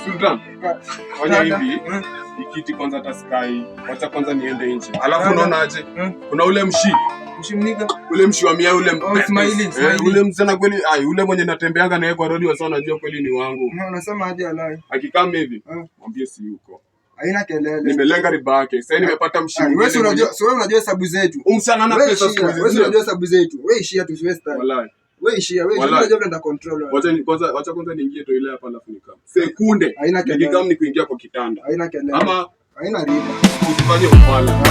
Sultan. Fanya hivi. Ikiti kwanza taskai. Wacha kwanza niende nje. Alafu unaonaje? Kuna ule mshimnika. Ule mshwamia ule Ismaili. Ule msana kweli, ule mwenye natembeanga naye kwa road wasao najua kweli ni wangu. Unasema aje alai? Akikama hivi, mwambie si yuko. Haina kelele. Nimelenga riba yake. Sasa nimepata mshindi. Wewe unajua hesabu zetu. Umsana na pesa siku hizi. Wewe unajua hesabu zetu. Wewe ishia tu West. Wallahi. Wewe ishia unajua ndio control. Wacha kwanza niingie toile hapa alafu nikam. Sekunde. Nikikam ni kuingia kwa kitanda. Haina kelele. Ama haina riba. Usifanye ufala.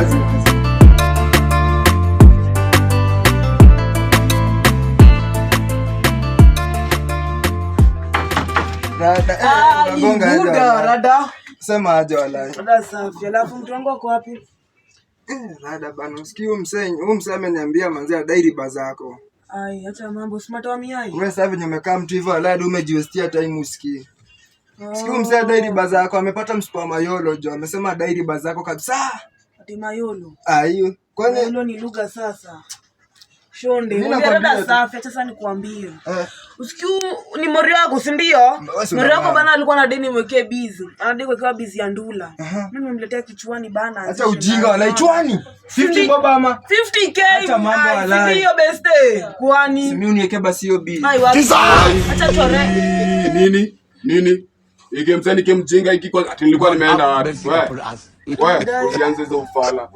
Rada. Sema aje walai. Rada safi. Alafu mtu wangu uko wapi? Rada bana, usikii msee ameniambia manzi dairi bazako. Ai, acha mambo, simatoa miai. Wewe sasa venye umekaa mtu hivyo walai umejiwestia time usikii. Sikii msee dairi bazako amepata mspa mayolo jo, amesema dairi bazako kabisa. Ati mayolo. Hiyo. Kwani mayolo ni lugha sasa. Shonde, rada safi, acha sasa nikuambie. Usikiu ni mori wako, si ndio? Mori wako bana alikuwa na deni mwekee busy. Anadai kwa busy ya ndula. Mimi nimemletea kichwani bana. Acha ujinga walai chwani. 50 boba ama 50k. Acha mambo walai. Ndio beste. Kwani mimi uniweke basi hiyo busy. Acha chore. Nini? Iki msani kimjinga iki kwa nilikuwa nimeenda wapi? Wewe usianze hizo ufala.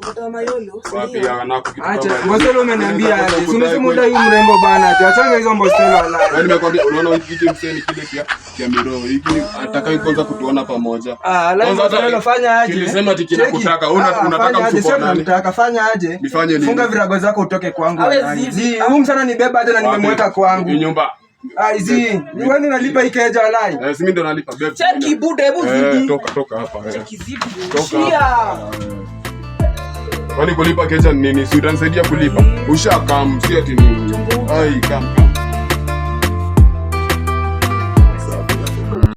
Wapi anako kitu kama hicho. Acha, mbona umeniambia aje? Unasema muda huyu mrembo bana. Acha hizo mbostelo wala. Wewe nimekwambia unaona hiki msani kile kia miro. Hiki atakaye kwanza kutuona pamoja. Kwanza unafanya aje? Kilisema ati kinakutaka. Unataka mchukua nani? Unataka fanya aje? Nifanye nini? Funga virago zako utoke kwangu. Huyu msana nibeba hata na nimemweka kwangu. Ni nyumba. Hizi, ni wewe unalipa ikeja walai. Mimi ndo nalipa bebe. Cheki bude, hebu zidi. Toka hapa. Cheki zidi. Toka. Kwani kulipa keja ni nini? Si utanisaidia kulipa. Ushakam, si ati nini. Ai, kam.